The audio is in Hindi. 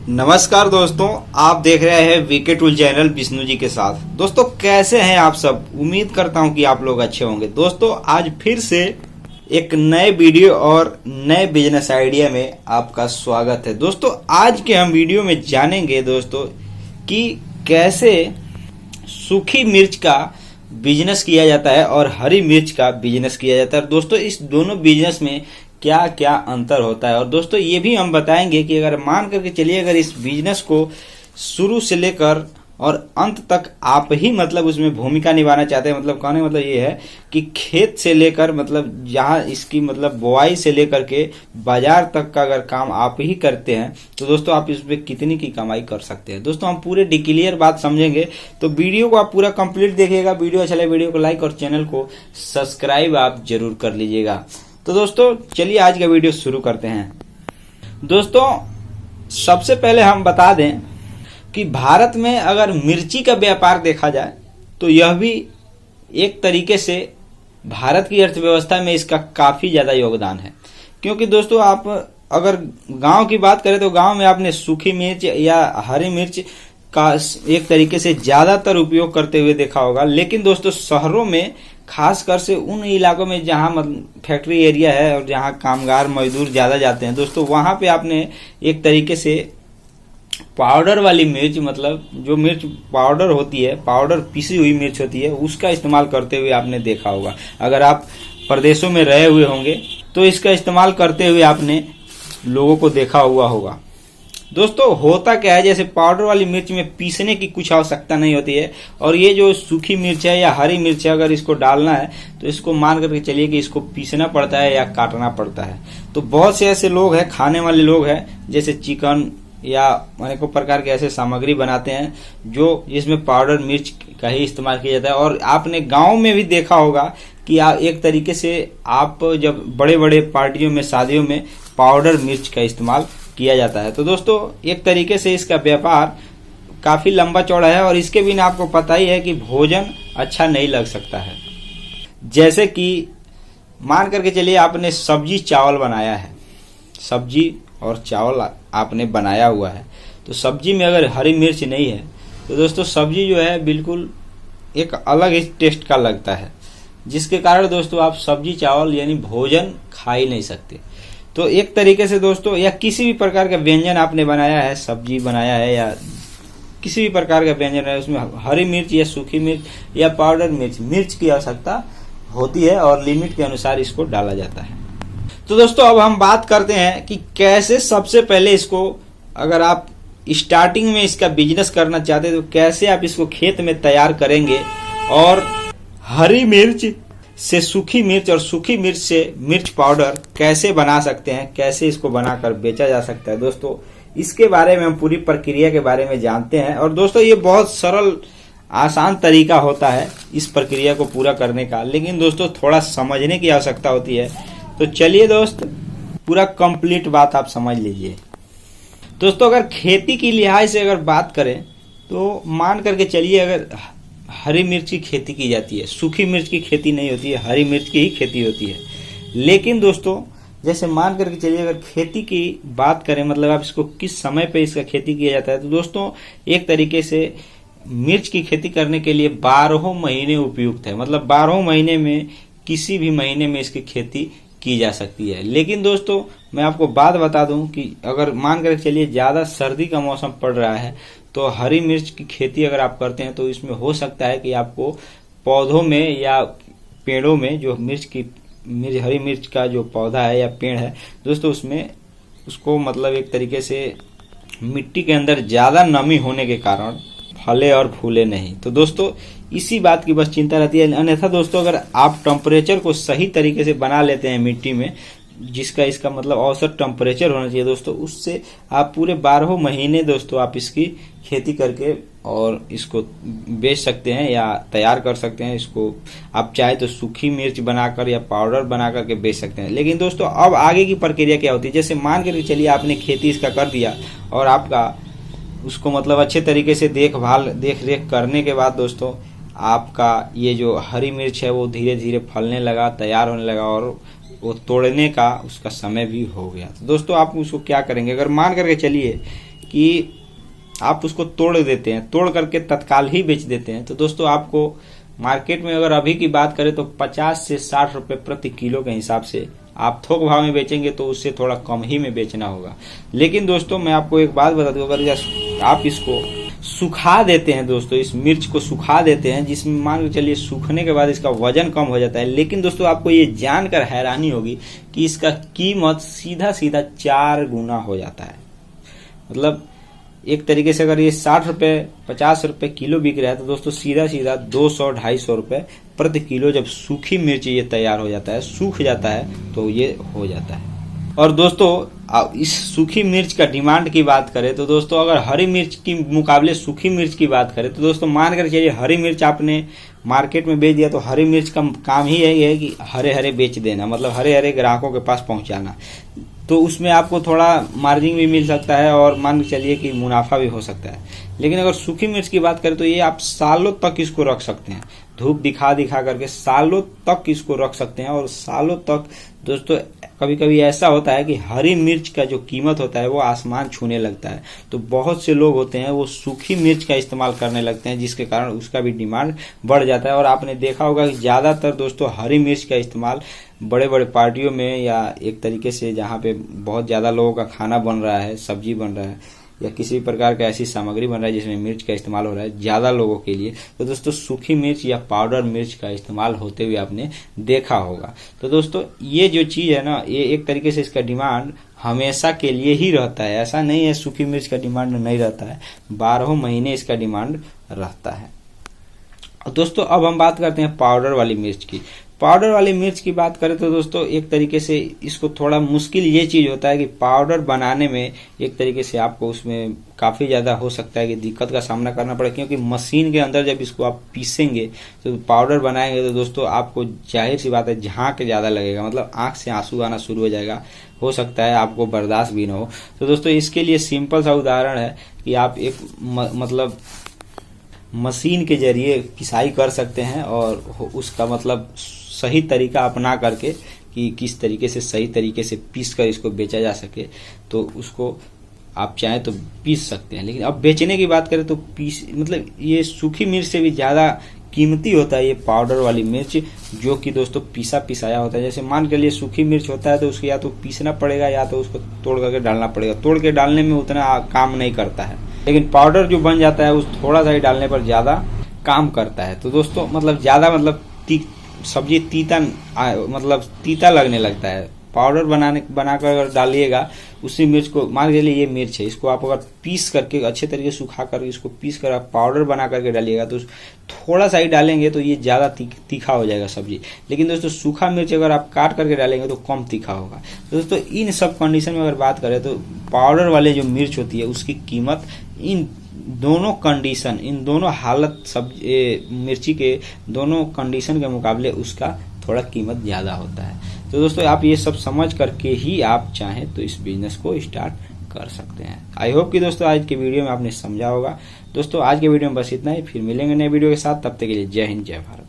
नमस्कार दोस्तों, आप देख रहे हैं VK tool channel Vishnu ji के साथ। दोस्तों कैसे हैं आप सब? उम्मीद करता हूं कि आप लोग अच्छे होंगे। दोस्तों आज फिर से एक नए वीडियो और नए बिजनेस आइडिया में आपका स्वागत है। दोस्तों आज के हम वीडियो में जानेंगे दोस्तों कि कैसे सूखी मिर्च का बिजनेस किया जाता है और हरी मिर्च का बिजनेस किया जाता है। दोस्तों इस दोनों बिजनेस में क्या क्या अंतर होता है और दोस्तों ये भी हम बताएंगे कि अगर मान करके चलिए, अगर इस बिजनेस को शुरू से लेकर और अंत तक आप ही मतलब उसमें भूमिका निभाना चाहते हैं, मतलब कहने का मतलब ये है कि खेत से लेकर मतलब जहाँ इसकी मतलब बुआई से लेकर के बाजार तक का अगर काम आप ही करते हैं तो दोस्तों आप इसमें कितनी की कमाई कर सकते हैं। दोस्तों हम पूरे डिक्लियर बात समझेंगे, तो वीडियो को आप पूरा कंप्लीट देखिएगा। वीडियो अच्छा लगे वीडियो को लाइक और चैनल को सब्सक्राइब आप जरूर कर लीजिएगा। तो दोस्तों चलिए आज का वीडियो शुरू करते हैं। दोस्तों सबसे पहले हम बता दें कि भारत में अगर मिर्ची का व्यापार देखा जाए तो यह भी एक तरीके से भारत की अर्थव्यवस्था में इसका काफी ज्यादा योगदान है। क्योंकि दोस्तों आप अगर गांव की बात करें तो गांव में आपने सूखी मिर्च या हरी मिर्च का एक तरीके से ज्यादातर उपयोग करते हुए देखा होगा। लेकिन दोस्तों शहरों में खासकर से उन इलाकों में जहां मतलब फैक्ट्री एरिया है और जहां कामगार मजदूर ज्यादा जाते हैं दोस्तों, वहां पे आपने एक तरीके से पाउडर वाली मिर्च, मतलब जो मिर्च पाउडर होती है, पाउडर पिसी हुई मिर्च होती है, उसका इस्तेमाल करते हुए आपने देखा होगा। अगर आप प्रदेशों में रहे हुए होंगे तो इसका इस्तेमाल करते हुए आपने लोगों को देखा हुआ होगा। दोस्तों होता क्या है, जैसे पाउडर वाली मिर्च में पीसने की कुछ आवश्यकता नहीं होती है और ये जो सूखी मिर्च है या हरी मिर्च है, अगर इसको डालना है तो इसको मान करके चलिए कि इसको पीसना पड़ता है या काटना पड़ता है। तो बहुत से ऐसे लोग हैं, खाने वाले लोग हैं, जैसे चिकन या अनेकों प्रकार के ऐसे सामग्री बनाते हैं जो जिसमें पाउडर मिर्च का ही इस्तेमाल किया जाता है। और आपने गाँव में भी देखा होगा कि एक तरीके से आप जब बड़े बड़े पार्टियों में, शादियों में पाउडर मिर्च का इस्तेमाल किया जाता है। तो दोस्तों एक तरीके से इसका व्यापार काफी लंबा चौड़ा है और इसके बिना आपको पता ही है कि भोजन अच्छा नहीं लग सकता है। जैसे कि मान करके चलिए आपने सब्जी चावल बनाया है, सब्जी और चावल आपने बनाया हुआ है, तो सब्जी में अगर हरी मिर्च नहीं है तो दोस्तों सब्जी जो है बिल्कुल एक अलग ही टेस्ट का लगता है, जिसके कारण दोस्तों आप सब्जी चावल यानी भोजन खा ही नहीं सकते। तो एक तरीके से दोस्तों, या किसी भी प्रकार का व्यंजन आपने बनाया है, सब्जी बनाया है या किसी भी प्रकार का व्यंजन है, उसमें हरी मिर्च या सूखी मिर्च या पाउडर मिर्च की आवश्यकता होती है और लिमिट के अनुसार इसको डाला जाता है। तो दोस्तों अब हम बात करते हैं कि कैसे सबसे पहले इसको, अगर आप स्टार्टिंग में इसका बिजनेस करना चाहते हैं तो कैसे आप इसको खेत में तैयार करेंगे और हरी मिर्च से सूखी मिर्च और सूखी मिर्च से मिर्च पाउडर कैसे बना सकते हैं, कैसे इसको बनाकर बेचा जा सकता है। दोस्तों इसके बारे में हम पूरी प्रक्रिया के बारे में जानते हैं और दोस्तों ये बहुत सरल आसान तरीका होता है इस प्रक्रिया को पूरा करने का, लेकिन दोस्तों थोड़ा समझने की आवश्यकता होती है। तो चलिए दोस्त पूरा कंप्लीट बात आप समझ लीजिए। दोस्तों अगर खेती की लिहाज से अगर बात करें तो मान करके चलिए अगर हरी मिर्च की खेती की जाती है, सूखी मिर्च की खेती नहीं होती है, हरी मिर्च की ही खेती होती है। लेकिन दोस्तों जैसे मान करके चलिए अगर खेती की बात करें, मतलब आप इसको किस समय पे इसका खेती किया जाता है, तो दोस्तों एक तरीके से मिर्च की खेती करने के लिए 12 महीने उपयुक्त है। मतलब 12 महीने में किसी भी महीने में इसकी खेती की जा सकती है। लेकिन दोस्तों मैं आपको बात बता दूं कि अगर मान कर चलिए ज्यादा सर्दी का मौसम पड़ रहा है तो हरी मिर्च की खेती अगर आप करते हैं तो इसमें हो सकता है कि आपको पौधों में या पेड़ों में जो हरी मिर्च का जो पौधा है या पेड़ है दोस्तों, उसमें उसको मतलब एक तरीके से मिट्टी के अंदर ज्यादा नमी होने के कारण फले और फूले नहीं। तो दोस्तों इसी बात की बस चिंता रहती है। अन्यथा दोस्तों अगर आप टेम्परेचर को सही तरीके से बना लेते हैं मिट्टी में, जिसका इसका मतलब औसत टेम्परेचर होना चाहिए दोस्तों, उससे आप पूरे 12 महीने दोस्तों आप इसकी खेती करके और इसको बेच सकते हैं या तैयार कर सकते हैं। इसको आप चाहे तो सूखी मिर्च बनाकर या पाउडर बना करके बेच सकते हैं। लेकिन दोस्तों अब आगे की प्रक्रिया क्या होती है, जैसे मान कर चलिए आपने खेती इसका कर दिया और आपका उसको मतलब अच्छे तरीके से देख रेख करने के बाद दोस्तों आपका ये जो हरी मिर्च है वो धीरे धीरे फलने लगा, तैयार होने लगा और वो तोड़ने का उसका समय भी हो गया। तो दोस्तों आप उसको क्या करेंगे, अगर मान करके चलिए कि आप उसको तोड़ देते हैं, तोड़ करके तत्काल ही बेच देते हैं। तो दोस्तों आपको मार्केट में अगर अभी की बात करें तो 50 से 60 रुपए प्रति किलो के हिसाब से आप थोक भाव में बेचेंगे तो उससे थोड़ा कम ही में बेचना होगा। लेकिन दोस्तों मैं आपको एक बात बता दूं, अगर आप इसको सुखा देते हैं दोस्तों, इस मिर्च को सुखा देते हैं, जिसमें मान के चलिए सूखने के बाद इसका वजन कम हो जाता है। लेकिन दोस्तों आपको ये जानकर हैरानी होगी कि इसका कीमत सीधा सीधा 4 गुना हो जाता है। मतलब एक तरीके से अगर ये 60 रुपए 50 रुपए किलो बिक रहा है तो दोस्तों सीधा सीधा 200-250 रुपए प्रति किलो जब सूखी मिर्च ये तैयार हो जाता है, सूख जाता है, तो ये हो जाता है। और दोस्तों इस सूखी मिर्च का डिमांड की बात करें तो दोस्तों अगर हरी मिर्च की मुकाबले सूखी मिर्च की बात करें तो दोस्तों मान कर चलिए हरी मिर्च आपने मार्केट में बेच दिया तो हरी मिर्च का काम ही यही है कि हरे हरे बेच देना, मतलब हरे हरे ग्राहकों के पास पहुंचाना। तो उसमें आपको थोड़ा मार्जिन भी मिल सकता है और मान के चलिए कि मुनाफा भी हो सकता है। लेकिन अगर सूखी मिर्च की बात करें तो ये आप सालों तक इसको रख सकते हैं, धूप दिखा दिखा करके सालों तक इसको रख सकते हैं। और सालों तक दोस्तों कभी कभी ऐसा होता है कि हरी मिर्च का जो कीमत होता है वो आसमान छूने लगता है। तो बहुत से लोग होते हैं वो सूखी मिर्च का इस्तेमाल करने लगते हैं, जिसके कारण उसका भी डिमांड बढ़ जाता है। और आपने देखा होगा कि ज्यादातर दोस्तों हरी मिर्च का इस्तेमाल बड़े बड़े पार्टियों में या एक तरीके से जहाँ पे बहुत ज्यादा लोगों का खाना बन रहा है, सब्जी बन रहा है या किसी प्रकार का ऐसी सामग्री बन रहा है जिसमें मिर्च का इस्तेमाल हो रहा है ज्यादा लोगों के लिए, तो दोस्तों सूखी मिर्च या पाउडर मिर्च का इस्तेमाल होते हुए आपने देखा होगा। तो दोस्तों ये जो चीज है ना, ये एक तरीके से इसका डिमांड हमेशा के लिए ही रहता है। ऐसा नहीं है सूखी मिर्च का डिमांड नहीं रहता है, 12 महीने इसका डिमांड रहता है। दोस्तों अब हम बात करते हैं पाउडर वाली मिर्च की। पाउडर वाली मिर्च की बात करें तो दोस्तों एक तरीके से इसको थोड़ा मुश्किल ये चीज होता है कि पाउडर बनाने में एक तरीके से आपको उसमें काफी ज्यादा हो सकता है कि दिक्कत का सामना करना पड़े, क्योंकि मशीन के अंदर जब इसको आप पीसेंगे तो पाउडर बनाएंगे तो दोस्तों आपको जाहिर सी बात है झांक ज्यादा लगेगा, मतलब आंख से आंसू आना शुरू हो जाएगा, हो सकता है आपको बर्दाश्त भी ना हो। तो दोस्तों इसके लिए सिंपल सा उदाहरण है कि आप एक मतलब मशीन के जरिए पिसाई कर सकते हैं और उसका मतलब सही तरीका अपना करके कि किस तरीके से सही तरीके से पीस कर इसको बेचा जा सके, तो उसको आप चाहें तो पीस सकते हैं। लेकिन अब बेचने की बात करें तो पीस मतलब ये सूखी मिर्च से भी ज्यादा कीमती होता है ये पाउडर वाली मिर्च, जो कि दोस्तों पीसा पिसाया होता है। जैसे मान के लिए सूखी मिर्च होता है तो उसको या तो पीसना पड़ेगा या तो उसको तोड़ करके डालना पड़ेगा। तोड़ के डालने में उतना काम नहीं करता है, लेकिन पाउडर जो बन जाता है उस थोड़ा सा ही डालने पर ज्यादा काम करता है। तो दोस्तों मतलब ज्यादा मतलब सब्जी तीता लगने लगता है। पाउडर बनाकर अगर डालिएगा उसी मिर्च को, मान के चलिए ये मिर्च है, इसको आप अगर पीस करके अच्छे तरीके से सुखा कर इसको पीस कर आप पाउडर बना करके डालिएगा तो थोड़ा सा ही डालेंगे तो ये ज्यादा तीखा हो जाएगा सब्जी। लेकिन दोस्तों सूखा मिर्च अगर आप काट करके डालेंगे तो कम तीखा होगा। तो दोस्तों इन सब कंडीशन में अगर बात करें तो पाउडर वाले जो मिर्च होती है उसकी कीमत इन दोनों कंडीशन, इन दोनों हालत मिर्ची के दोनों कंडीशन के मुकाबले उसका थोड़ा कीमत ज्यादा होता है। तो दोस्तों आप ये सब समझ करके ही आप चाहें तो इस बिजनेस को स्टार्ट कर सकते हैं। आई होप कि दोस्तों आज के वीडियो में आपने समझा होगा। दोस्तों आज के वीडियो में बस इतना ही, फिर मिलेंगे नए वीडियो के साथ, तब तक के लिए जय हिंद जय भारत।